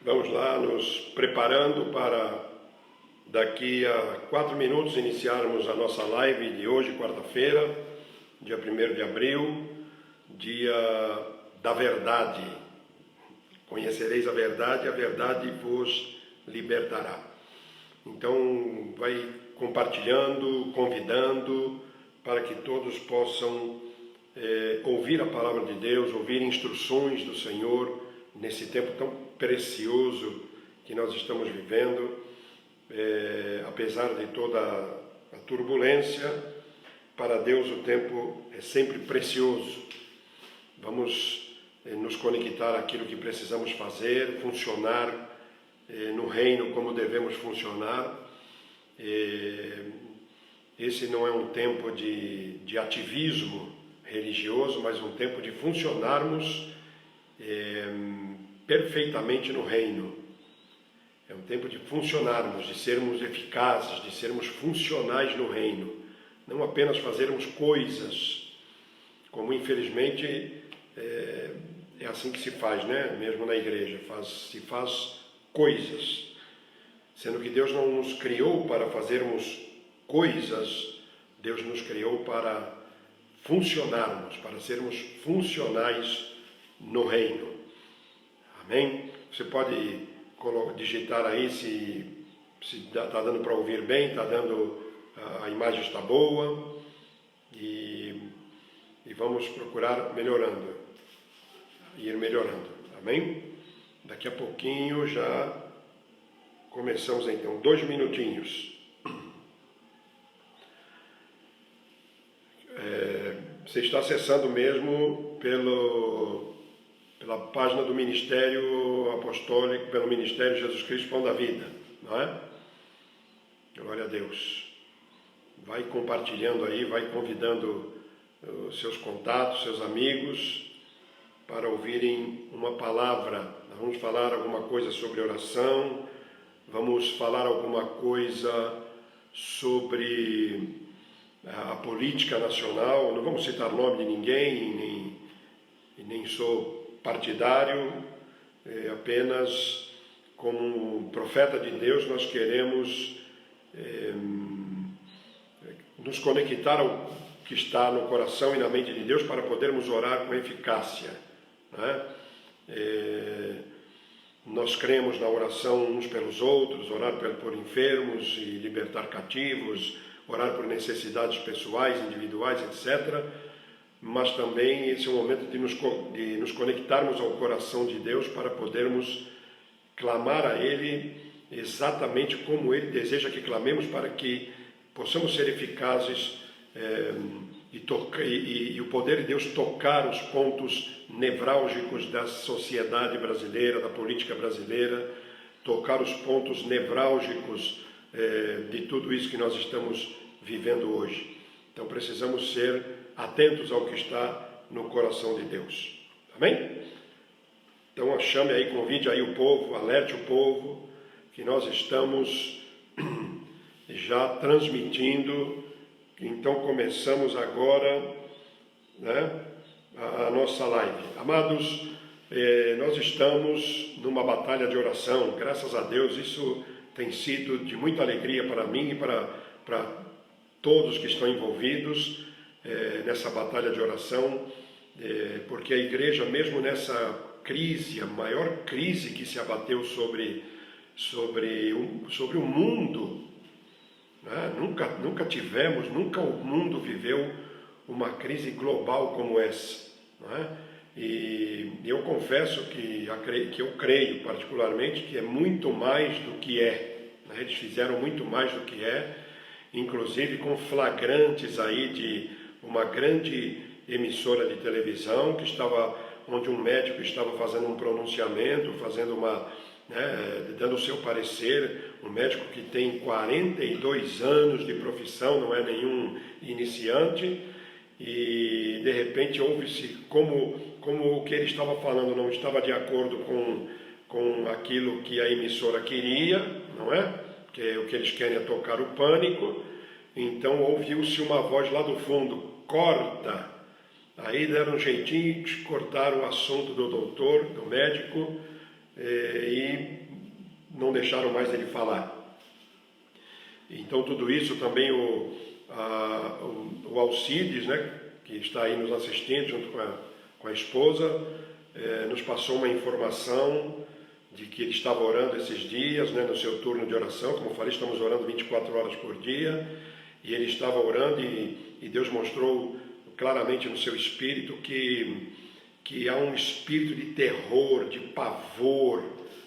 Vamos lá, nos preparando para daqui a 4 minutos iniciarmos a nossa live de hoje, quarta-feira, dia 1º de abril, dia da verdade. Conhecereis a verdade vos libertará. Então, vai compartilhando, convidando, para que todos possam ouvir a palavra de Deus, ouvir instruções do Senhor, nesse tempo tão precioso que nós estamos vivendo, apesar de toda a turbulência, para Deus o tempo é sempre precioso. Vamos nos conectar àquilo que precisamos fazer, funcionar no reino como devemos funcionar. Esse não é um tempo de ativismo religioso, mas um tempo de funcionarmos perfeitamente no reino. É um tempo de funcionarmos, de sermos eficazes, de sermos funcionais no reino. Não apenas fazermos coisas, como infelizmente é assim que se faz, né? Mesmo na igreja, se faz coisas. Sendo que Deus não nos criou para fazermos coisas, Deus nos criou para funcionarmos, para sermos funcionais no reino. Amém? Você pode digitar aí se está dando para ouvir bem, está dando, a imagem está boa, e vamos procurar ir melhorando. Amém? Daqui a pouquinho já começamos então, 2 minutinhos. Você está acessando mesmo pela página do Ministério Apostólico, pelo Ministério Jesus Cristo Pão da Vida, não é? Glória a Deus. Vai compartilhando aí, vai convidando os seus contatos, seus amigos, para ouvirem uma palavra. Nós vamos falar alguma coisa sobre oração, vamos falar alguma coisa sobre a política nacional. Não vamos citar nome de ninguém, nem sou partidário, apenas como profeta de Deus nós queremos nos conectar ao que está no coração e na mente de Deus para podermos orar com eficácia, né? Nós cremos na oração uns pelos outros, orar por enfermos e libertar cativos, orar por necessidades pessoais, individuais, etc. Mas também esse é o momento de nos conectarmos ao coração de Deus para podermos clamar a Ele exatamente como Ele deseja que clamemos, para que possamos ser eficazes e o poder de Deus tocar os pontos nevrálgicos da sociedade brasileira, da política brasileira, tocar os pontos nevrálgicos de tudo isso que nós estamos vivendo hoje. Então precisamos ser atentos ao que está no coração de Deus. Amém? Então chame aí, convide aí o povo, alerte o povo, que nós estamos já transmitindo. Então começamos agora, né, a nossa live. Amados, nós estamos numa batalha de oração. Graças a Deus, isso tem sido de muita alegria para mim e para todos que estão envolvidos nessa batalha de oração, porque a igreja, mesmo nessa crise, a maior crise que se abateu sobre o mundo, né? Nunca o mundo viveu uma crise global como essa, né? E eu confesso que eu creio particularmente que é muito mais do que é, né? Eles fizeram muito mais do que é, inclusive com flagrantes aí de uma grande emissora de televisão onde um médico estava fazendo um pronunciamento, dando o seu parecer, um médico que tem 42 anos de profissão, não é nenhum iniciante, e de repente ouve-se como o que ele estava falando não estava de acordo com aquilo que a emissora queria, não é? Que o que eles querem é tocar o pânico. Então ouviu-se uma voz lá do fundo: corta! Aí deram um jeitinho, cortaram o assunto do doutor, do médico, e não deixaram mais ele falar. Então tudo isso também o Alcides, né, que está aí nos assistindo junto com a esposa, nos passou uma informação de que ele estava orando esses dias, né, no seu turno de oração. Como eu falei, estamos orando 24 horas por dia, e ele estava orando e Deus mostrou claramente no seu espírito que há um espírito de terror, de pavor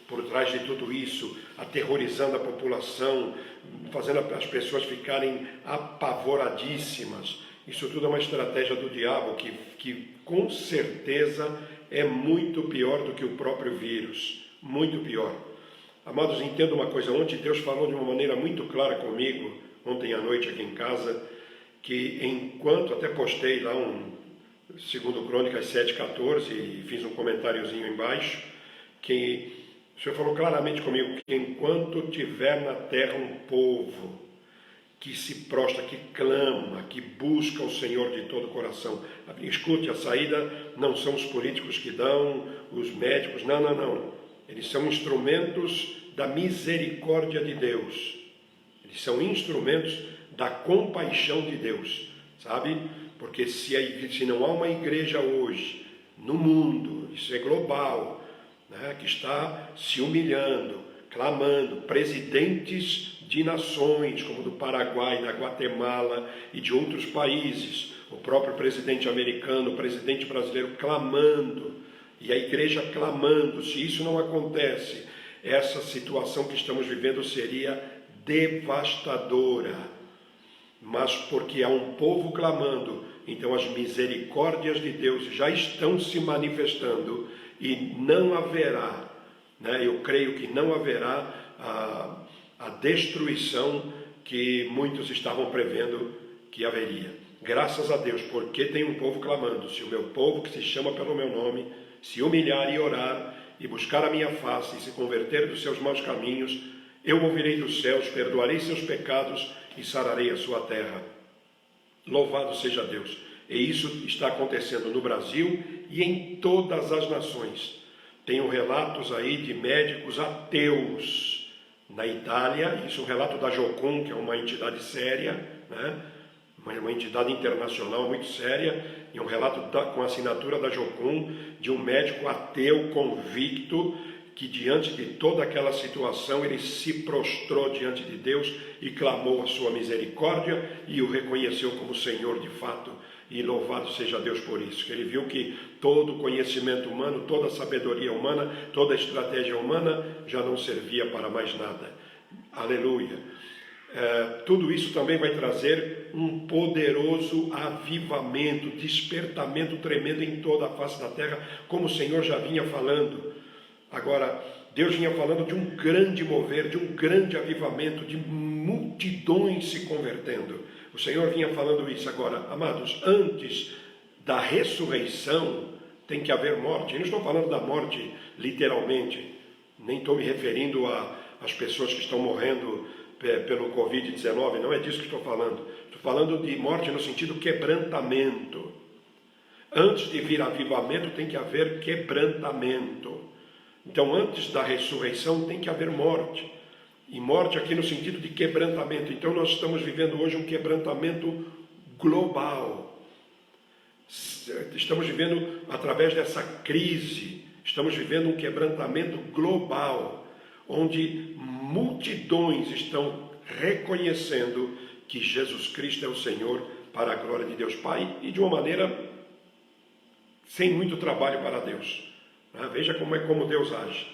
por trás de tudo isso, aterrorizando a população, fazendo as pessoas ficarem apavoradíssimas. Isso tudo é uma estratégia do diabo que com certeza é muito pior do que o próprio vírus, muito pior. Amados, entenda uma coisa, ontem Deus falou de uma maneira muito clara comigo, ontem à noite aqui em casa, que enquanto, até postei lá segundo Crônicas 7,14 e fiz um comentáriozinho embaixo, que o Senhor falou claramente comigo que enquanto tiver na terra um povo que se prostra, que clama, que busca o Senhor de todo o coração. Escute, a saída não são os políticos que dão, os médicos, não. Eles são instrumentos da misericórdia de Deus. Eles são instrumentos da compaixão de Deus, sabe? Porque se não há uma igreja hoje no mundo, isso é global, né, que está se humilhando, clamando, presidentes de nações como do Paraguai, da Guatemala e de outros países, o próprio presidente americano, o presidente brasileiro clamando, e a igreja clamando. Se isso não acontece, essa situação que estamos vivendo seria devastadora. Mas porque há um povo clamando, então as misericórdias de Deus já estão se manifestando e não haverá, né, eu creio que não haverá a destruição que muitos estavam prevendo que haveria. Graças a Deus, porque tem um povo clamando. Se o meu povo, que se chama pelo meu nome, se humilhar e orar e buscar a minha face e se converter dos seus maus caminhos, eu ouvirei dos céus, perdoarei seus pecados e sararei a sua terra. Louvado seja Deus. E isso está acontecendo no Brasil e em todas as nações. Tenho relatos aí de médicos ateus na Itália, isso é um relato da Jocum, que é uma entidade séria, né? Uma entidade internacional muito séria, e um relato com a assinatura da Jocum, de um médico ateu convicto, que diante de toda aquela situação, ele se prostrou diante de Deus e clamou a sua misericórdia e o reconheceu como Senhor de fato. E louvado seja Deus por isso, que ele viu que todo conhecimento humano, toda sabedoria humana, toda estratégia humana já não servia para mais nada. Aleluia! Tudo isso também vai trazer um poderoso avivamento, despertamento tremendo em toda a face da terra, como o Senhor já vinha falando. Agora, Deus vinha falando de um grande mover, de um grande avivamento, de multidões se convertendo. O Senhor vinha falando isso. Agora, amados, antes da ressurreição tem que haver morte. Eu não estou falando da morte literalmente, nem estou me referindo às pessoas que estão morrendo pelo Covid-19, não é disso que estou falando. Estou falando de morte no sentido quebrantamento. Antes de vir avivamento tem que haver quebrantamento. Então, antes da ressurreição tem que haver morte. E morte aqui no sentido de quebrantamento. Então, nós estamos vivendo hoje um quebrantamento global. Estamos vivendo, através dessa crise, estamos vivendo um quebrantamento global, onde multidões estão reconhecendo que Jesus Cristo é o Senhor, para a glória de Deus Pai, e de uma maneira sem muito trabalho para Deus. Veja como Deus age.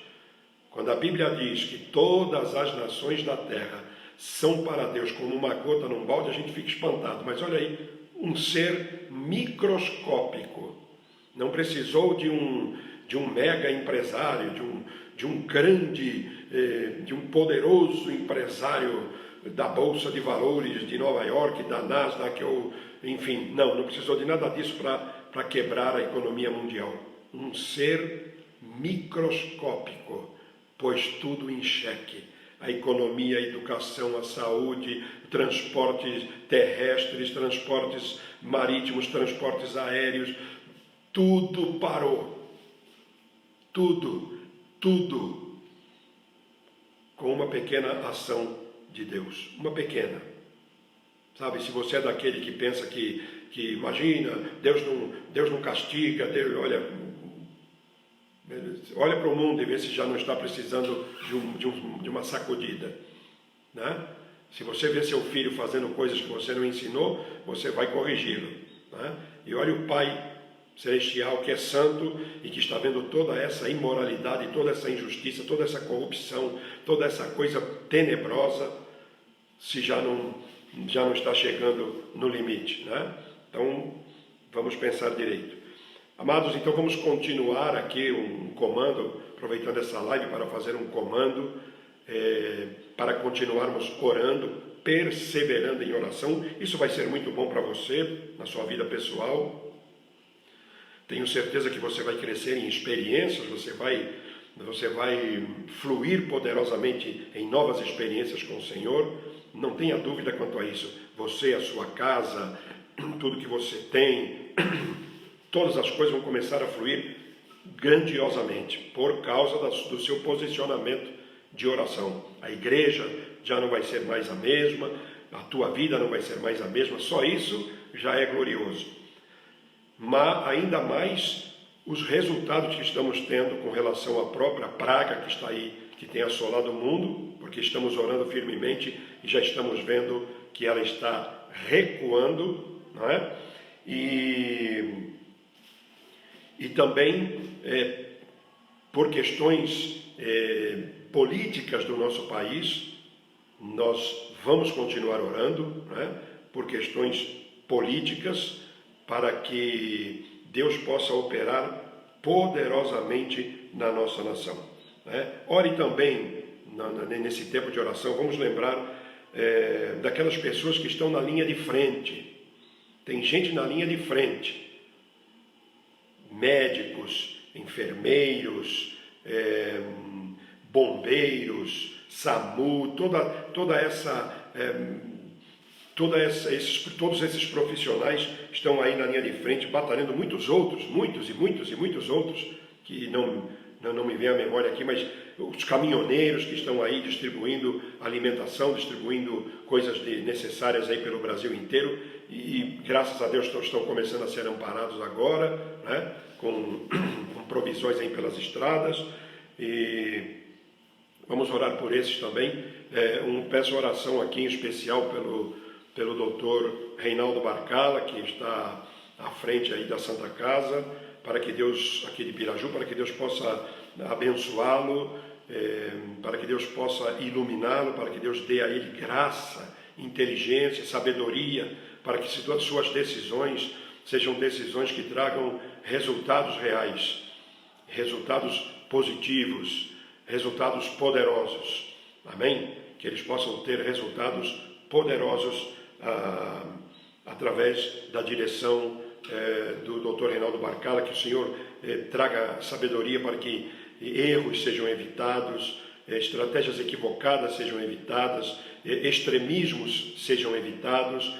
Quando a Bíblia diz que todas as nações da terra são para Deus como uma gota num balde, a gente fica espantado. Mas olha aí, um ser microscópico. Não precisou de um mega empresário, de um poderoso empresário da Bolsa de Valores de Nova York, da Nasdaq, enfim, não precisou de nada disso para quebrar a economia mundial. Um ser microscópico, pôs tudo em xeque. A economia, a educação, a saúde, transportes terrestres, transportes marítimos, transportes aéreos, tudo parou. Tudo. tudo com uma pequena ação de Deus, uma pequena. Sabe, se você é daquele que pensa que imagina, Deus não castiga, Deus, olha para o mundo e vê se já não está precisando de uma sacudida, né? Se você vê seu filho fazendo coisas que você não ensinou, você vai corrigi-lo, né? E olha o Pai Celestial que é santo e que está vendo toda essa imoralidade, toda essa injustiça, toda essa corrupção, toda essa coisa tenebrosa, se já não está chegando no limite, né? Então, vamos pensar direito. Amados, então vamos continuar aqui um comando, aproveitando essa live para fazer um comando, para continuarmos orando, perseverando em oração. Isso vai ser muito bom para você, na sua vida pessoal. Tenho certeza que você vai crescer em experiências, você vai fluir poderosamente em novas experiências com o Senhor. Não tenha dúvida quanto a isso. Você, a sua casa, tudo que você tem, todas as coisas vão começar a fluir grandiosamente por causa do seu posicionamento de oração. A igreja já não vai ser mais a mesma, a tua vida não vai ser mais a mesma, só isso já é glorioso. Mas ainda mais os resultados que estamos tendo com relação à própria praga que está aí, que tem assolado o mundo, porque estamos orando firmemente e já estamos vendo que ela está recuando, não é? E também por questões políticas do nosso país, nós vamos continuar orando, não é? Por questões políticas, para que Deus possa operar poderosamente na nossa nação, né? Ore também nesse tempo de oração, vamos lembrar daquelas pessoas que estão na linha de frente. Tem gente na linha de frente, médicos, enfermeiros, bombeiros, SAMU, todos esses profissionais estão aí na linha de frente, batalhando muitos outros que não me vem à memória aqui, mas os caminhoneiros que estão aí distribuindo alimentação, distribuindo coisas necessárias aí pelo Brasil inteiro, e graças a Deus estão começando a ser amparados agora, né, com provisões aí pelas estradas, e vamos orar por esses também. Peço oração aqui em especial pelo doutor Reinaldo Barcala, que está à frente aí da Santa Casa, para que Deus, aqui de Piraju, para que Deus possa abençoá-lo, para que Deus possa iluminá-lo, para que Deus dê a ele graça, inteligência, sabedoria, para que suas decisões sejam decisões que tragam resultados reais, resultados positivos, resultados poderosos. Amém? Que eles possam ter resultados poderosos através da direção do Dr. Reinaldo Barcala, que o Senhor traga sabedoria para que erros sejam evitados, estratégias equivocadas sejam evitadas, extremismos sejam evitados,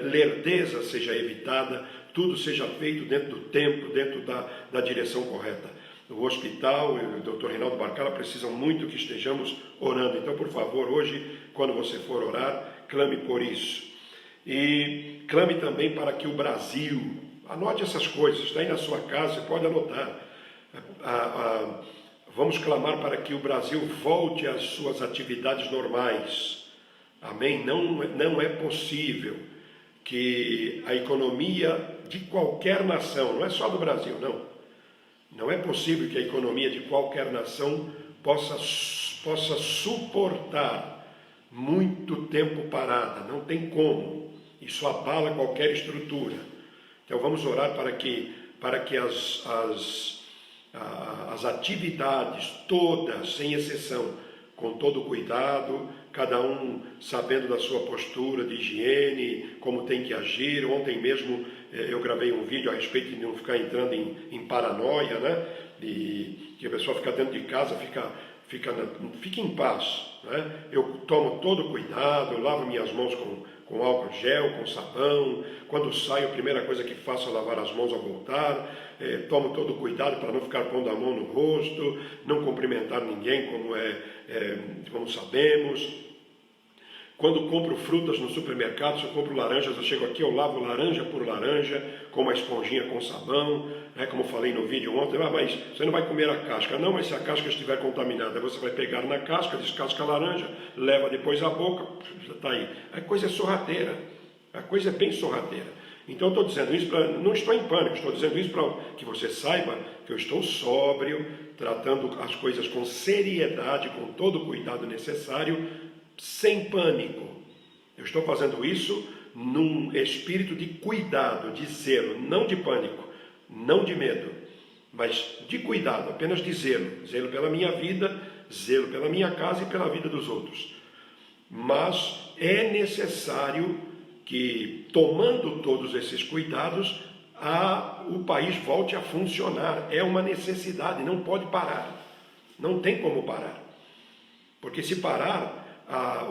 lerdeza seja evitada, tudo seja feito dentro do tempo, dentro da direção correta. O hospital e o Dr. Reinaldo Barcala precisam muito que estejamos orando. Então, por favor, hoje, quando você for orar, clame por isso. E clame também para que o Brasil, anote essas coisas, está aí na sua casa, você pode anotar. Vamos clamar para que o Brasil volte às suas atividades normais. Amém? Não é possível que a economia de qualquer nação, não é só do Brasil, não é possível que a economia de qualquer nação possa suportar muito tempo parada, não tem como. Isso abala qualquer estrutura. Então vamos orar para que as atividades todas, sem exceção, com todo cuidado, cada um sabendo da sua postura de higiene, como tem que agir. Ontem mesmo eu gravei um vídeo a respeito de não ficar entrando em paranoia, né? E que a pessoa fica dentro de casa, fique em paz. Né? Eu tomo todo cuidado, lavo minhas mãos com álcool gel, com sabão. Quando saio, a primeira coisa que faço é lavar as mãos ao voltar. Tomo todo cuidado para não ficar pondo a mão no rosto, não cumprimentar ninguém, como sabemos. Quando compro frutas no supermercado, se eu compro laranjas, eu chego aqui, eu lavo laranja por laranja, com uma esponjinha com sabão, como falei no vídeo ontem, mas você não vai comer a casca. Não, mas se a casca estiver contaminada, você vai pegar na casca, descasca a laranja, leva depois à boca, já está aí. A coisa é sorrateira, a coisa é bem sorrateira. Então eu estou dizendo isso, não estou em pânico, estou dizendo isso para que você saiba que eu estou sóbrio, tratando as coisas com seriedade, com todo o cuidado necessário, sem pânico. Eu estou fazendo isso num espírito de cuidado, de zelo, não de pânico, não de medo, mas de cuidado, apenas de zelo. Zelo pela minha vida, zelo pela minha casa e pela vida dos outros. Mas é necessário que, tomando todos esses cuidados, o país volte a funcionar. É uma necessidade, não pode parar. Não tem como parar. Porque se parar,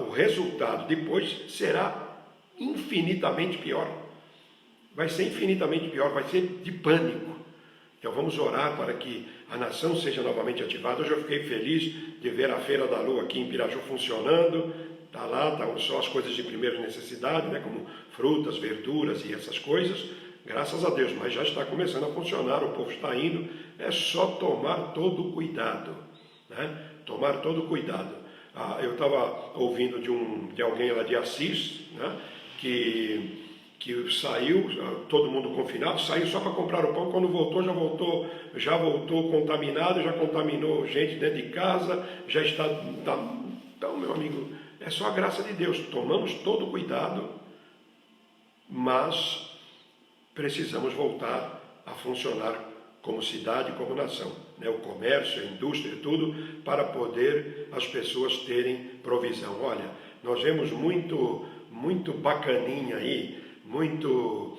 o resultado depois será infinitamente pior. Vai ser infinitamente pior, vai ser de pânico. Então vamos orar para que a nação seja novamente ativada. Hoje eu fiquei feliz de ver a Feira da Lua aqui em Piraju funcionando. Está lá, estão só as coisas de primeira necessidade, como frutas, verduras e essas coisas. Graças a Deus, mas já está começando a funcionar, o povo está indo. É só tomar todo o cuidado, tomar todo o cuidado. Eu estava ouvindo de alguém lá de Assis, que saiu, todo mundo confinado, saiu só para comprar o pão, quando voltou já voltou contaminado, já contaminou gente dentro de casa, já está. Então, meu amigo, é só a graça de Deus, tomamos todo o cuidado, mas precisamos voltar a funcionar como cidade, como nação, o comércio, a indústria, tudo, para poder as pessoas terem provisão. Olha, nós vemos muito bacaninha aí, muito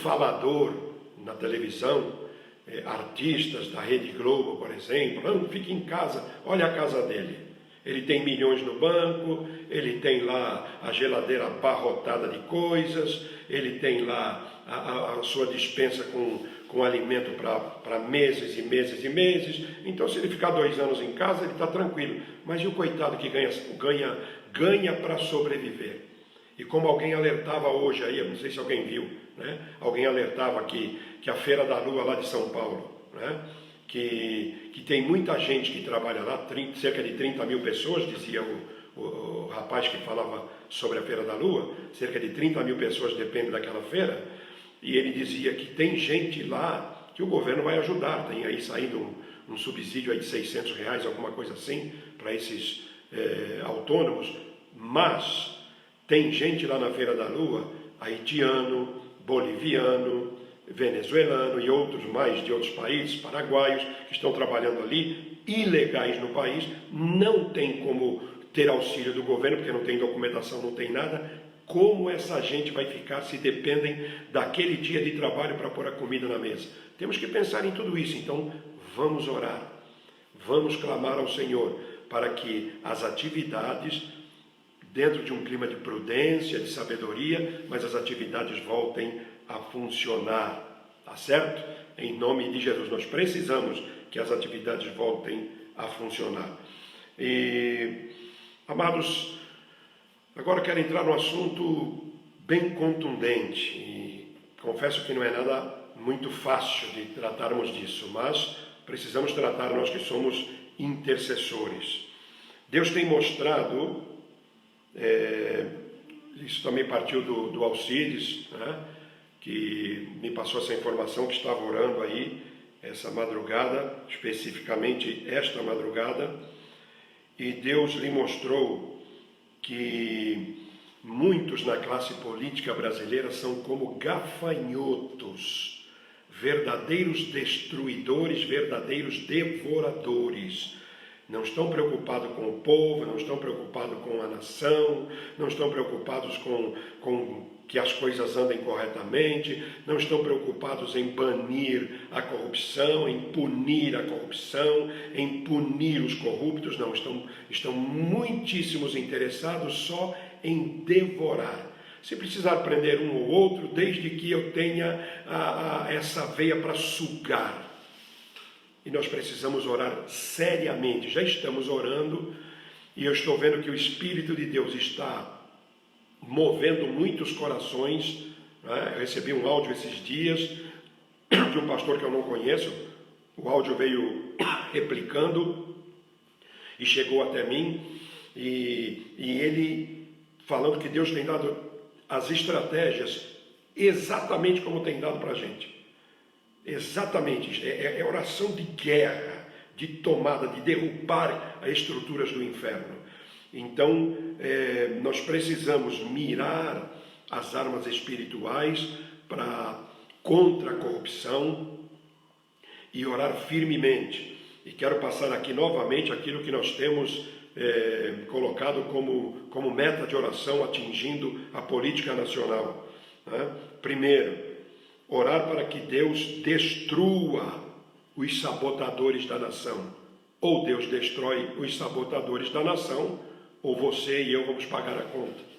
falador na televisão, artistas da Rede Globo, por exemplo, não, fique em casa, olha a casa dele. Ele tem milhões no banco, ele tem lá a geladeira abarrotada de coisas, ele tem lá a sua despensa com alimento para meses e meses e meses. Então, se ele ficar 2 anos em casa, ele está tranquilo. Mas e o coitado que ganha para sobreviver? E como alguém alertava hoje aí, eu não sei se alguém viu, alguém alertava que a Feira da Lua lá de São Paulo, que tem muita gente que trabalha lá, cerca de 30 mil pessoas, dizia o rapaz que falava sobre a Feira da Lua, cerca de 30 mil pessoas dependem daquela feira, e ele dizia que tem gente lá que o governo vai ajudar, tem aí saindo um subsídio aí de R$600, alguma coisa assim, para esses autônomos, mas tem gente lá na Feira da Lua, haitiano, boliviano, venezuelano e outros mais de outros países, paraguaios, que estão trabalhando ali, ilegais no país, não tem como ter auxílio do governo, porque não tem documentação, não tem nada. Como essa gente vai ficar se dependem daquele dia de trabalho para pôr a comida na mesa? Temos que pensar em tudo isso, então vamos orar, vamos clamar ao Senhor para que as atividades, dentro de um clima de prudência, de sabedoria, mas as atividades voltem a funcionar, tá certo? Em nome de Jesus, nós precisamos que as atividades voltem a funcionar. E, amados, agora quero entrar num assunto bem contundente, e confesso que não é nada muito fácil de tratarmos disso, mas precisamos tratar nós que somos intercessores. Deus tem mostrado, isso também partiu do Alcides, que me passou essa informação, que estava orando aí essa madrugada, especificamente esta madrugada, e Deus lhe mostrou que muitos na classe política brasileira são como gafanhotos, verdadeiros destruidores, verdadeiros devoradores. Não estão preocupados com o povo, não estão preocupados com a nação, não estão preocupados com que as coisas andem corretamente, não estão preocupados em banir a corrupção, em punir a corrupção, em punir os corruptos, não, estão muitíssimos interessados só em devorar. Se precisar prender um ou outro, desde que eu tenha essa veia para sugar. E nós precisamos orar seriamente, já estamos orando, e eu estou vendo que o Espírito de Deus está movendo muitos corações, né? Eu recebi um áudio esses dias de um pastor que eu não conheço, o áudio veio replicando e chegou até mim, e ele falando que Deus tem dado as estratégias exatamente como tem dado para a gente. Exatamente, é oração de guerra, de tomada, de derrubar as estruturas do inferno. Então, nós precisamos mirar as armas espirituais contra a corrupção e orar firmemente. E quero passar aqui novamente aquilo que nós temos colocado como meta de oração atingindo a política nacional. Né? Primeiro, orar para que Deus destrua os sabotadores da nação. Ou Deus destrói os sabotadores da nação, ou você e eu vamos pagar a conta.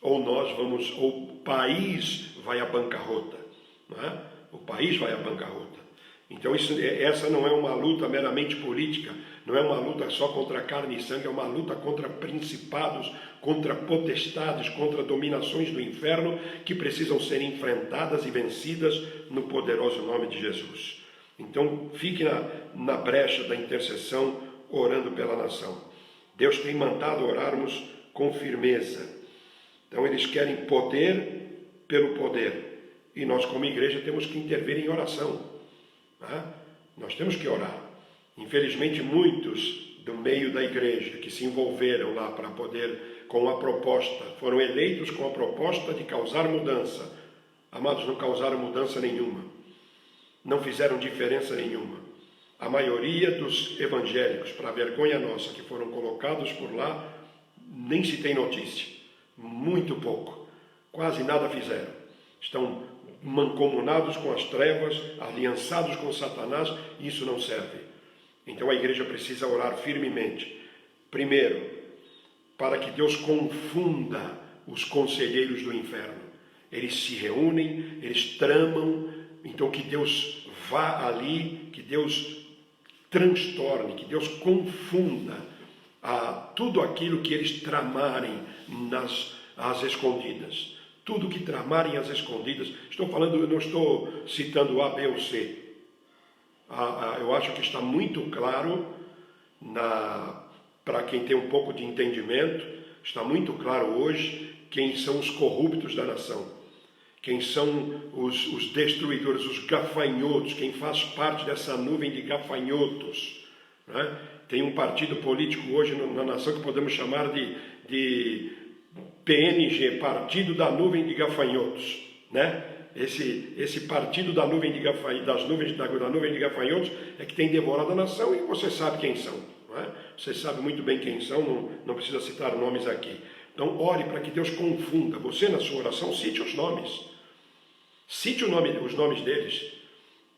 Ou o país vai à bancarrota. Né? O país vai à bancarrota. Então essa não é uma luta meramente política, não é uma luta só contra carne e sangue, é uma luta contra principados, contra potestades, contra dominações do inferno que precisam ser enfrentadas e vencidas no poderoso nome de Jesus. Então fique na brecha da intercessão, orando pela nação. Deus tem mandado orarmos com firmeza. Então eles querem poder pelo poder, e nós como igreja temos que intervir em oração. Nós temos que orar. Infelizmente muitos do meio da igreja que se envolveram lá para poder, com a proposta, foram eleitos com a proposta de causar mudança. Amados, não causaram mudança nenhuma, não fizeram diferença nenhuma. A maioria dos evangélicos, para a vergonha nossa, que foram colocados por lá, nem se tem notícia, muito pouco, quase nada fizeram. Estão mancomunados com as trevas, aliançados com Satanás, e isso não serve. Então a igreja precisa orar firmemente. Primeiro, para que Deus confunda os conselheiros do inferno. Eles se reúnem, eles tramam, então que Deus vá ali, que Deus transtorne, que Deus confunda tudo aquilo que eles tramarem às escondidas. Tudo que tramarem às escondidas. Estou falando, eu não estou citando A, B ou C. Eu acho que está muito claro, para quem tem um pouco de entendimento, está muito claro hoje quem são os corruptos da nação. Quem são os destruidores, os gafanhotos, quem faz parte dessa nuvem de gafanhotos. Né? Tem um partido político hoje na nação que podemos chamar de PNG, Partido da Nuvem de Gafanhotos, né? Esse partido da nuvem de gafanhotos é que tem devorado a nação, e você sabe quem são, não é? Você sabe muito bem quem são, não precisa citar nomes aqui. Então ore para que Deus confunda. Você na sua oração cite os nomes, os nomes deles,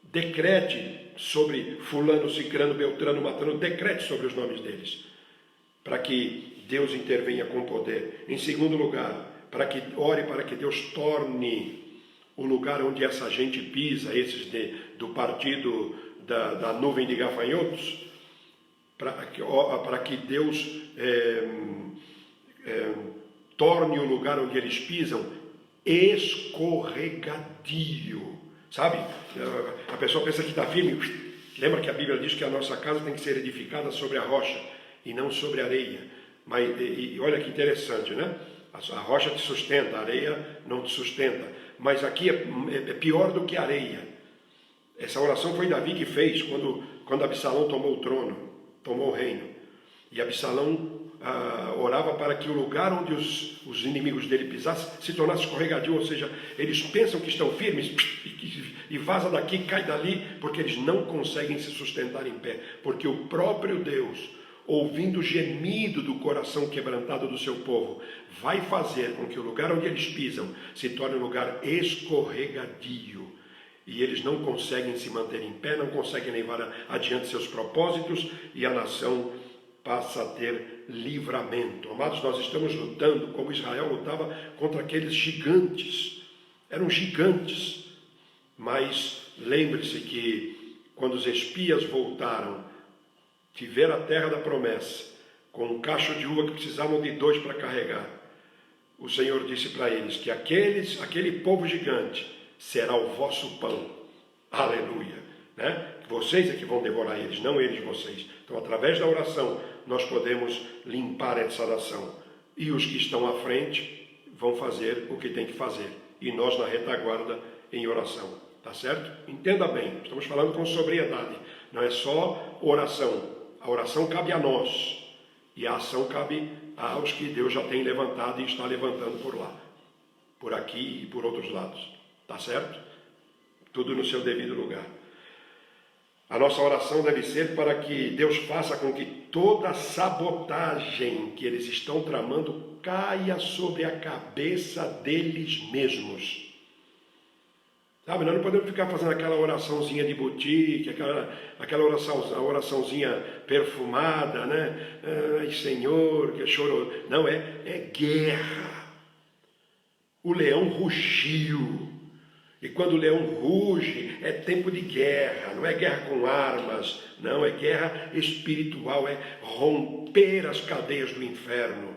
decrete sobre fulano, cicrano, beltrano, matrano, decrete sobre os nomes deles, para que Deus intervenha com poder. Em segundo lugar, ore para que Deus torne o lugar onde essa gente pisa, esses do partido da nuvem de gafanhotos, para que Deus torne o lugar onde eles pisam escorregadio. Sabe? A pessoa pensa que está firme. Lembra que a Bíblia diz que a nossa casa tem que ser edificada sobre a rocha e não sobre a areia. E olha que interessante, né? A rocha te sustenta, a areia não te sustenta. Mas aqui é pior do que a areia. Essa oração foi Davi que fez quando Absalão tomou o trono, tomou o reino. E Absalão orava para que o lugar onde os inimigos dele pisassem se tornasse escorregadio, ou seja, eles pensam que estão firmes e vaza daqui, cai dali, porque eles não conseguem se sustentar em pé, porque o próprio Deus, ouvindo o gemido do coração quebrantado do seu povo, vai fazer com que o lugar onde eles pisam se torne um lugar escorregadio. E eles não conseguem se manter em pé, não conseguem levar adiante seus propósitos, e a nação passa a ter livramento. Amados, nós estamos lutando como Israel lutava contra aqueles gigantes. Eram gigantes. Mas lembre-se que quando os espias voltaram, tiveram a terra da promessa, com um cacho de uva que precisavam de 2 para carregar, o Senhor disse para eles que aquele povo gigante será o vosso pão. Aleluia! Né? Vocês é que vão devorar eles, não eles vocês. Então, através da oração, nós podemos limpar essa nação. E os que estão à frente vão fazer o que tem que fazer. E nós na retaguarda em oração. Tá certo? Entenda bem, estamos falando com sobriedade. Não é só oração. A oração cabe a nós. E a ação cabe aos que Deus já tem levantado e está levantando por lá. Por aqui e por outros lados. Tá certo? Tudo no seu devido lugar. A nossa oração deve ser para que Deus faça com que toda sabotagem que eles estão tramando caia sobre a cabeça deles mesmos. Sabe, nós não podemos ficar fazendo aquela oraçãozinha de boutique, aquela oraçãozinha perfumada, né? Ai, Senhor, que choro. Não, é guerra. O leão rugiu. E quando o leão ruge, é tempo de guerra. Não é guerra com armas, não, é guerra espiritual, é romper as cadeias do inferno.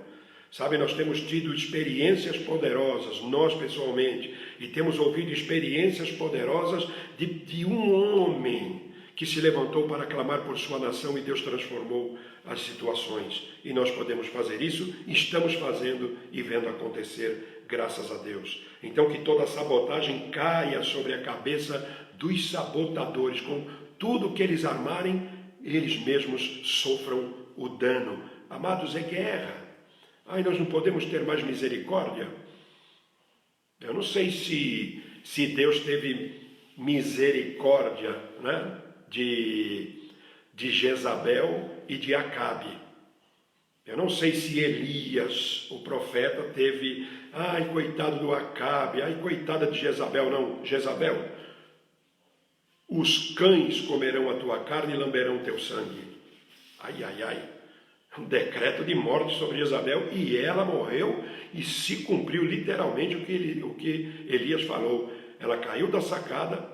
Sabe, nós temos tido experiências poderosas, nós pessoalmente, e temos ouvido experiências poderosas de um homem que se levantou para clamar por sua nação e Deus transformou as situações. E nós podemos fazer isso, estamos fazendo e vendo acontecer, graças a Deus. Então que toda sabotagem caia sobre a cabeça dos sabotadores, com tudo que eles armarem, eles mesmos sofram o dano. Amados, é guerra. Ai, nós não podemos ter mais misericórdia? Eu não sei se Deus teve misericórdia, né, de Jezabel e de Acabe. Eu não sei se Elias, o profeta, teve, ai, coitado do Acabe, ai, coitada de Jezabel. Não, Jezabel, os cães comerão a tua carne e lamberão o teu sangue. Ai, ai, ai. Um decreto de morte sobre Jezabel, e ela morreu, e se cumpriu literalmente o que Elias falou. Ela caiu da sacada,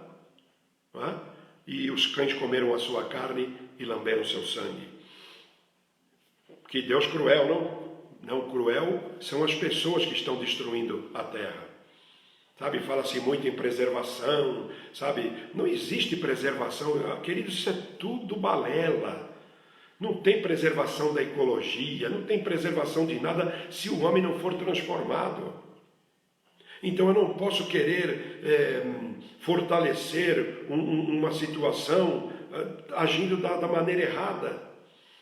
né? E os cães comeram a sua carne e lamberam o seu sangue. Que Deus cruel, não? Não, cruel são as pessoas que estão destruindo a terra. Sabe, fala-se muito em preservação, sabe? Não existe preservação, queridos, isso é tudo balela. Não tem preservação da ecologia, não tem preservação de nada se o homem não for transformado. Então eu não posso querer fortalecer uma situação agindo da maneira errada.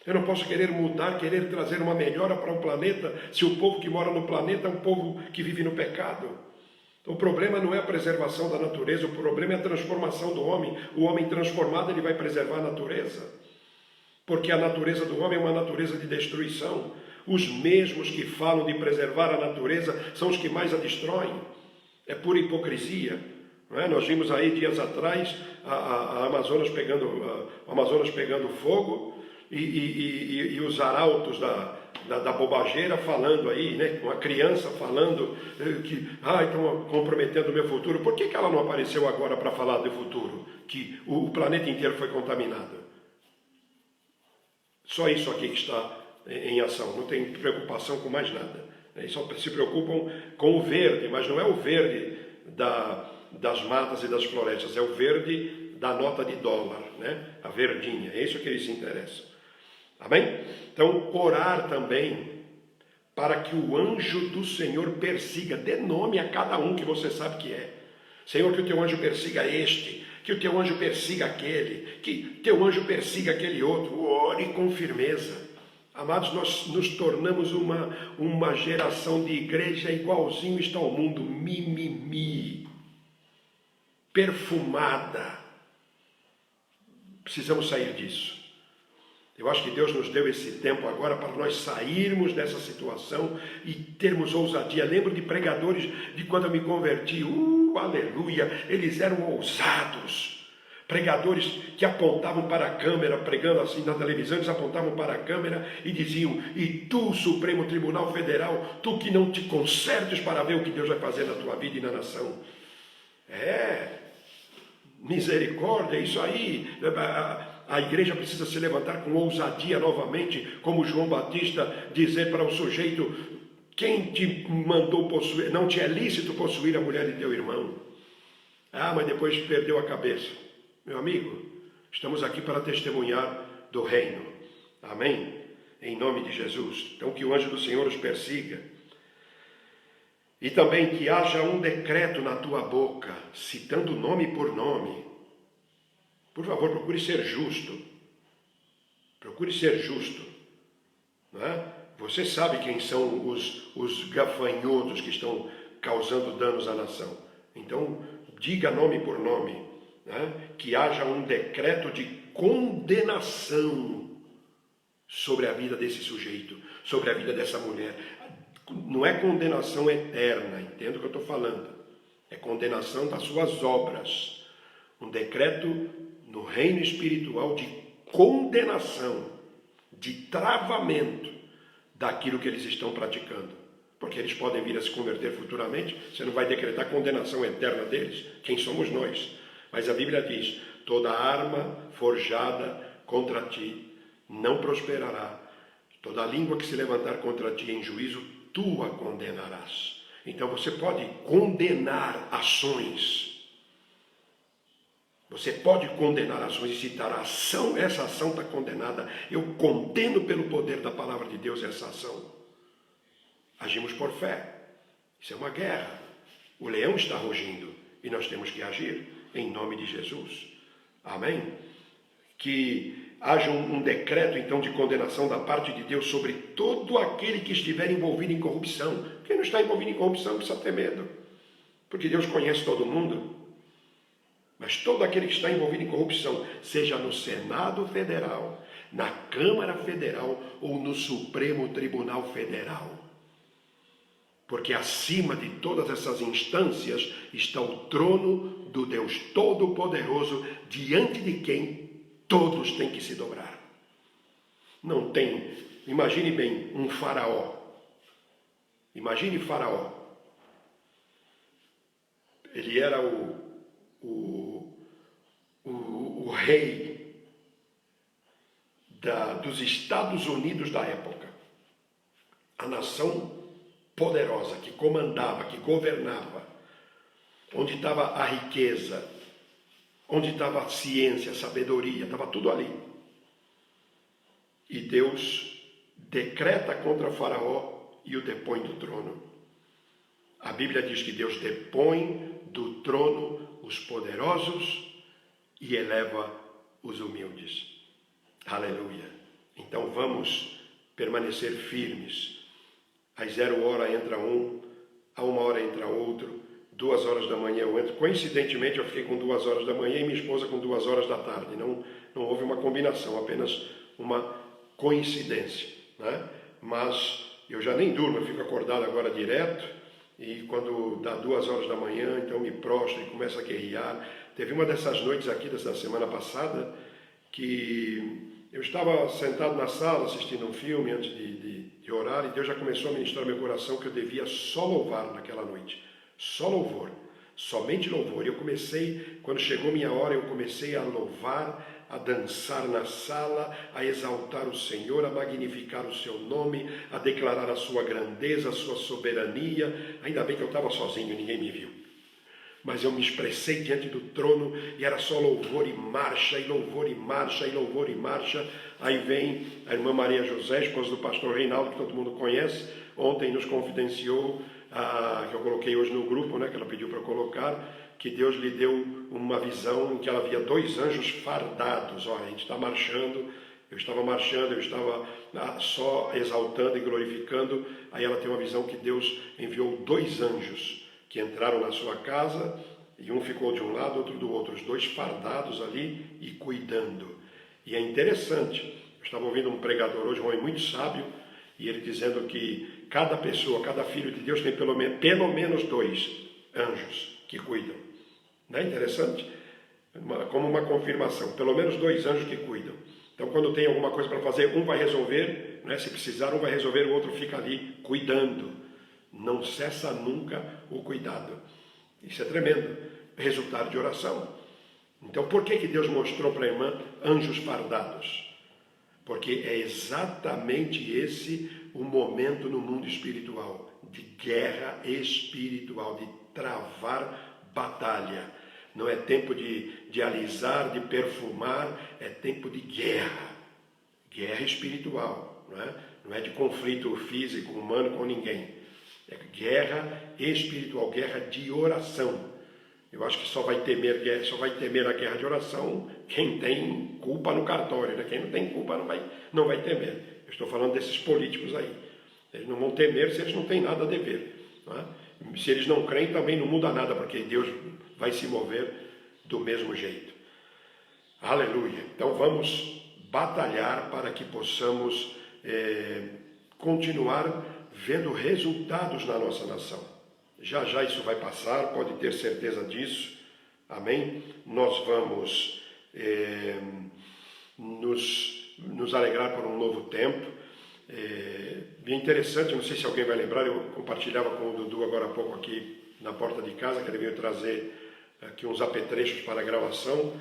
Eu não posso querer mudar, querer trazer uma melhora para o planeta, se o povo que mora no planeta é um povo que vive no pecado. Então, o problema não é a preservação da natureza, o problema é a transformação do homem. O homem transformado, ele vai preservar a natureza. Porque a natureza do homem é uma natureza de destruição. Os mesmos que falam de preservar a natureza são os que mais a destroem. É pura hipocrisia. Não é? Nós vimos aí dias atrás o Amazonas pegando fogo e os arautos da bobageira falando aí, né? Uma criança falando que estão comprometendo o meu futuro. Por que ela não apareceu agora para falar do futuro? Que o planeta inteiro foi contaminado. Só isso aqui que está em ação, não tem preocupação com mais nada. Eles só se preocupam com o verde, mas não é o verde das matas e das florestas, é o verde da nota de dólar, né? A verdinha, é isso que eles se interessam. Amém? Então, orar também para que o anjo do Senhor persiga, dê nome a cada um que você sabe que é. Senhor, que o teu anjo persiga este, que o teu anjo persiga aquele, que teu anjo persiga aquele outro. Ore com firmeza. Amados, nós nos tornamos uma geração de igreja igualzinho está o mundo, mimimi, perfumada. Precisamos sair disso. Eu acho que Deus nos deu esse tempo agora para nós sairmos dessa situação e termos ousadia. Lembro de pregadores de quando eu me converti, aleluia, eles eram ousados. Pregadores que apontavam para a câmera, pregando assim na televisão, eles apontavam para a câmera e diziam: e tu, Supremo Tribunal Federal, tu que não te consertes para ver o que Deus vai fazer na tua vida e na nação. Misericórdia, isso aí. A igreja precisa se levantar com ousadia novamente, como João Batista dizer para o sujeito: quem te mandou possuir, não te é lícito possuir a mulher de teu irmão. Mas depois perdeu a cabeça. Meu amigo, estamos aqui para testemunhar do reino. Amém? Em nome de Jesus. Então que o anjo do Senhor os persiga. E também que haja um decreto na tua boca, citando nome por nome. Por favor, procure ser justo. Procure ser justo. Não é? Você sabe quem são os gafanhotos que estão causando danos à nação. Então, diga nome por nome. Né? Que haja um decreto de condenação sobre a vida desse sujeito, sobre a vida dessa mulher. Não é condenação eterna, entendo o que eu estou falando. É condenação das suas obras. Um decreto no reino espiritual de condenação, de travamento daquilo que eles estão praticando. Porque eles podem vir a se converter futuramente, você não vai decretar condenação eterna deles. Quem somos nós? Mas a Bíblia diz: toda arma forjada contra ti não prosperará. Toda língua que se levantar contra ti em juízo, tu a condenarás. Então você pode condenar ações. Você pode condenar ações e citar a ação, essa ação está condenada. Eu condeno pelo poder da palavra de Deus essa ação. Agimos por fé. Isso é uma guerra. O leão está rugindo e nós temos que agir. Em nome de Jesus. Amém? Que haja um decreto, então, de condenação da parte de Deus sobre todo aquele que estiver envolvido em corrupção. Quem não está envolvido em corrupção precisa ter medo. Porque Deus conhece todo mundo. Mas todo aquele que está envolvido em corrupção, seja no Senado Federal, na Câmara Federal ou no Supremo Tribunal Federal. Porque acima de todas essas instâncias está o trono do Deus Todo-Poderoso, diante de quem todos têm que se dobrar. Não tem, imagine bem, um faraó. Imagine Faraó. Ele era o rei dos Estados Unidos da época. A nação poderosa, que comandava, que governava, onde estava a riqueza, onde estava a ciência, a sabedoria, estava tudo ali. E Deus decreta contra Faraó e o depõe do trono. A Bíblia diz que Deus depõe do trono os poderosos e eleva os humildes. Aleluia! Então vamos permanecer firmes. Às 0h entra um, a 1h entra outro, 2h da manhã eu entro. Coincidentemente eu fiquei com 2h da manhã e minha esposa com 2h da tarde. Não houve uma combinação, apenas uma coincidência, né? Mas eu já nem durmo, eu fico acordado agora direto. E quando dá 2h da manhã, então me prostro e começo a guerrear. Teve uma dessas noites aqui, dessa semana passada, que eu estava sentado na sala assistindo um filme antes de orar, e Deus já começou a ministrar meu coração que eu devia só louvar naquela noite. Só louvor, somente louvor. E eu comecei, quando chegou minha hora, eu comecei a louvar, a dançar na sala, a exaltar o Senhor, a magnificar o seu nome, a declarar a sua grandeza, a sua soberania. Ainda bem que eu estava sozinho, ninguém me viu. Mas eu me expressei diante do trono e era só louvor e marcha, e louvor e marcha, e louvor e marcha. Aí vem a irmã Maria José, esposa do pastor Reinaldo, que todo mundo conhece, ontem nos confidenciou, que eu coloquei hoje no grupo, né, que ela pediu para eu colocar, que Deus lhe deu uma visão em que ela via 2 anjos fardados. Olha, a gente está marchando, eu estava só exaltando e glorificando. Aí ela tem uma visão que Deus enviou 2 anjos que entraram na sua casa, e um ficou de um lado, outro do outro, os 2 fardados ali e cuidando. E é interessante, Eu estava ouvindo um pregador hoje, um homem muito sábio, e ele dizendo que cada pessoa, cada filho de Deus tem pelo menos 2 anjos que cuidam. Não é interessante? Como uma confirmação, pelo menos 2 anjos que cuidam. Então, quando tem alguma coisa para fazer, um vai resolver, né? Se precisar, um vai resolver, o outro fica ali cuidando. Não cessa nunca o cuidado. Isso é tremendo. Resultado de oração. Então, por que Deus mostrou para a irmã anjos fardados? Porque é exatamente esse o momento no mundo espiritual, de guerra espiritual, de travar batalha. Não é tempo de alisar, de perfumar, é tempo de guerra. Guerra espiritual, não é de conflito físico, humano com ninguém. É guerra espiritual, guerra de oração. Eu acho que só vai temer a guerra de oração quem tem culpa no cartório, né? Quem não tem culpa não vai temer. Eu estou falando desses políticos aí. Eles não vão temer se eles não têm nada a dever. Não é? Se eles não creem, também não muda nada, porque Deus vai se mover do mesmo jeito. Aleluia! Então vamos batalhar para que possamos continuar vendo resultados na nossa nação. Já já isso vai passar, pode ter certeza disso. Amém? Nós vamos nos alegrar por um novo tempo. Bem interessante, não sei se alguém vai lembrar, eu compartilhava com o Dudu agora há pouco aqui na porta de casa, que ele veio trazer aqui uns apetrechos para a gravação,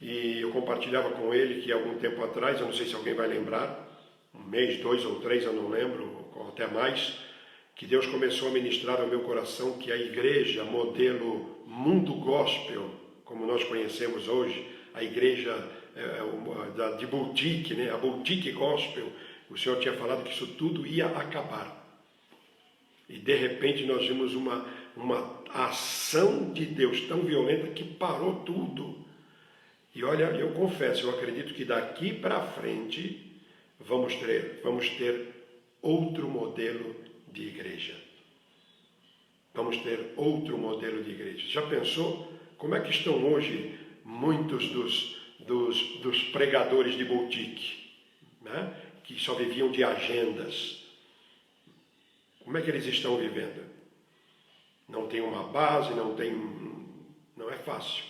e eu compartilhava com ele que há algum tempo atrás, eu não sei se alguém vai lembrar, 1 mês, 2 ou 3, eu não lembro, ou até mais, que Deus começou a ministrar ao meu coração que a igreja, modelo mundo gospel, como nós conhecemos hoje, a igreja de boutique, né? A boutique gospel, o Senhor tinha falado que isso tudo ia acabar. E de repente nós vimos uma ação de Deus tão violenta que parou tudo. E olha, eu confesso, eu acredito que daqui para frente vamos ter outro modelo de igreja. Vamos ter outro modelo de igreja. Já pensou como é que estão hoje muitos dos pregadores de boutique, né? Que só viviam de agendas? Como é que eles estão vivendo? Não tem uma base, não é fácil,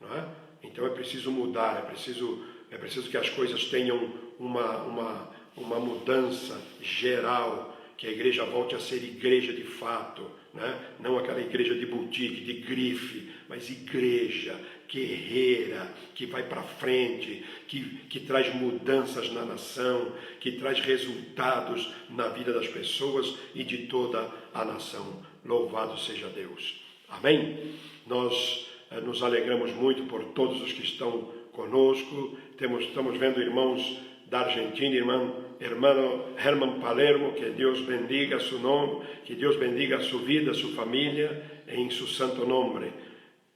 não é? Então é preciso mudar, é preciso que as coisas tenham uma mudança geral, que a igreja volte a ser igreja de fato, né? Não aquela igreja de boutique, de grife, mas igreja guerreira, que vai para frente, que traz mudanças na nação, que traz resultados na vida das pessoas e de toda a nação. Louvado seja Deus. Amém? Nós nos alegramos muito por todos os que estão conosco. Estamos vendo irmãos da Argentina, irmão Herman Palermo, que Deus bendiga su nome, que Deus bendiga su vida, su família, em su santo nome.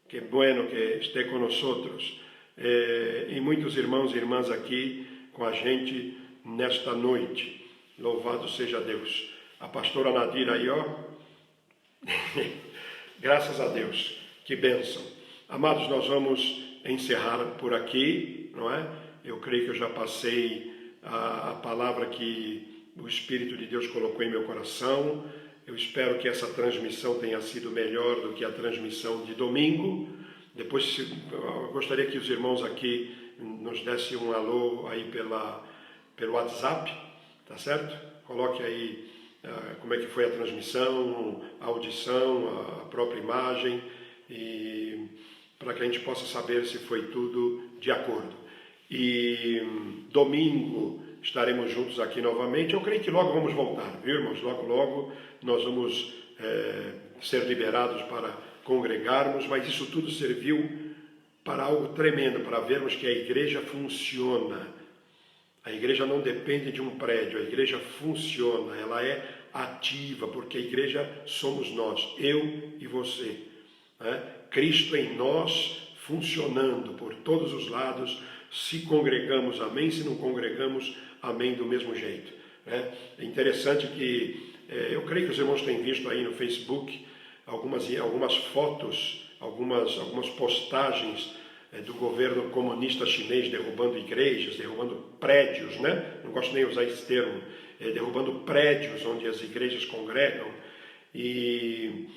Que bueno que esteja conosco. E muitos irmãos e irmãs aqui com a gente nesta noite. Louvado seja Deus. A pastora Nadir aí, ó. Graças a Deus. Que bênção. Amados, nós vamos encerrar por aqui, não é? Eu creio que eu já passei a palavra que o Espírito de Deus colocou em meu coração. Eu espero que essa transmissão tenha sido melhor do que a transmissão de domingo. Depois, eu gostaria que os irmãos aqui nos dessem um alô aí pelo WhatsApp, tá certo? Coloque aí como é que foi a transmissão, a audição, a própria imagem, e para que a gente possa saber se foi tudo de acordo. E domingo estaremos juntos aqui novamente. Eu creio que logo vamos voltar, viu, irmãos? Logo nós vamos ser liberados para congregarmos, mas isso tudo serviu para algo tremendo, para vermos que a igreja funciona. A igreja não depende de um prédio, a igreja funciona, ela é ativa, porque a igreja somos nós, eu e você, né? Cristo em nós, funcionando por todos os lados. Se congregamos, amém. Se não congregamos, amém do mesmo jeito, né? É interessante que, eu creio que os irmãos têm visto aí no Facebook algumas fotos, algumas postagens do governo comunista chinês derrubando igrejas, derrubando prédios, né? Não gosto nem de usar esse termo, derrubando prédios onde as igrejas congregam. E,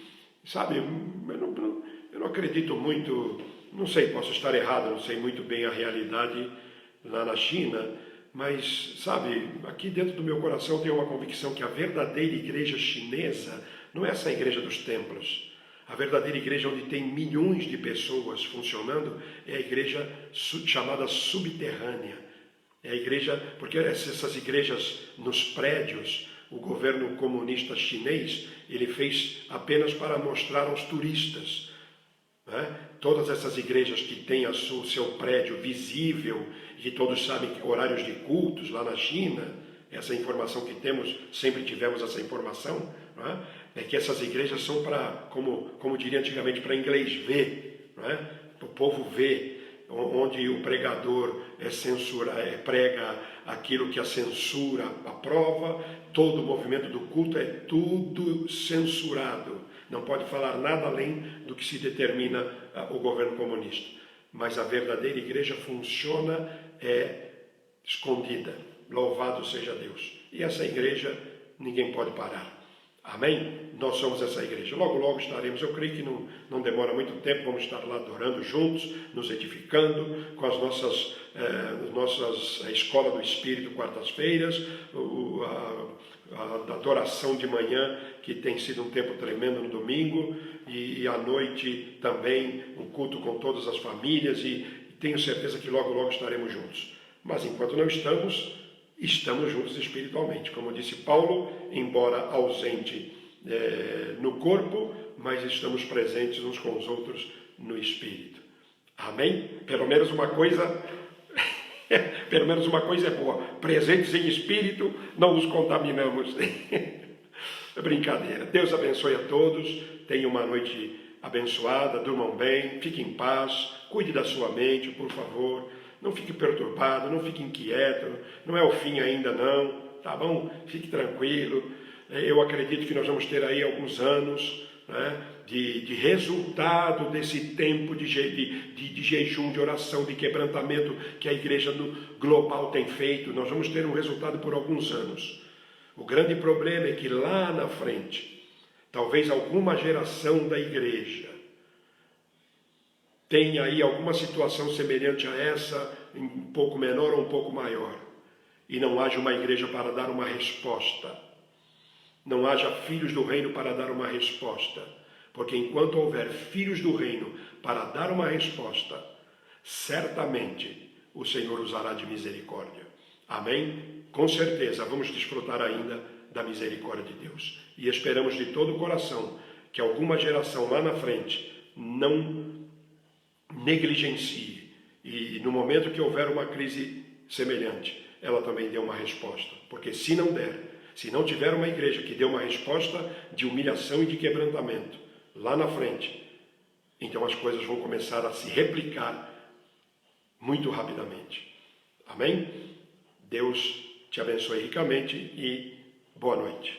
sabe, eu não acredito muito, não sei, posso estar errado, não sei muito bem a realidade lá na China, mas, sabe, aqui dentro do meu coração tem uma convicção que a verdadeira igreja chinesa não é essa igreja dos templos. A verdadeira igreja onde tem milhões de pessoas funcionando é a igreja chamada subterrânea. É a igreja, porque essas igrejas nos prédios, o governo comunista chinês, ele fez apenas para mostrar aos turistas. Né? Todas essas igrejas que têm o seu prédio visível, e todos sabem que horários de cultos lá na China, essa informação que temos, sempre tivemos essa informação, né? É que essas igrejas são para, como diria antigamente, para inglês ver, né? Para o povo ver, onde o pregador prega aquilo que a censura aprova, todo o movimento do culto é tudo censurado, não pode falar nada além do que se determina o governo comunista. Mas a verdadeira igreja funciona escondida. Louvado seja Deus. E essa igreja ninguém pode parar. Amém? Nós somos essa igreja. Logo, logo estaremos, eu creio que não demora muito tempo, vamos estar lá adorando juntos, nos edificando, com as nossas a Escola do Espírito, quartas-feiras, a adoração de manhã, que tem sido um tempo tremendo no domingo, e à noite também um culto com todas as famílias, e tenho certeza que logo, logo estaremos juntos. Mas enquanto não estamos juntos espiritualmente. Como disse Paulo, embora ausente no corpo, mas estamos presentes uns com os outros no espírito. Amém? Pelo menos uma coisa é boa. Presentes em espírito, não nos contaminamos. É brincadeira. Deus abençoe a todos. Tenham uma noite abençoada. Durmam bem. Fiquem em paz. Cuide da sua mente, por favor. Não fique perturbado, não fique inquieto, não é o fim ainda não, tá bom? Fique tranquilo. Eu acredito que nós vamos ter aí alguns anos, né, de resultado desse tempo de jejum, de oração, de quebrantamento que a igreja global tem feito. Nós vamos ter um resultado por alguns anos. O grande problema é que lá na frente, talvez alguma geração da igreja tem aí alguma situação semelhante a essa, um pouco menor ou um pouco maior, e não haja uma igreja para dar uma resposta, não haja filhos do reino para dar uma resposta, porque enquanto houver filhos do reino para dar uma resposta, certamente o Senhor usará de misericórdia. Amém? Com certeza vamos desfrutar ainda da misericórdia de Deus, e esperamos de todo o coração que alguma geração lá na frente não negligencie, e no momento que houver uma crise semelhante, ela também dê uma resposta, porque se não tiver uma igreja que dê uma resposta de humilhação e de quebrantamento lá na frente, então as coisas vão começar a se replicar muito rapidamente. Amém? Deus te abençoe ricamente e boa noite.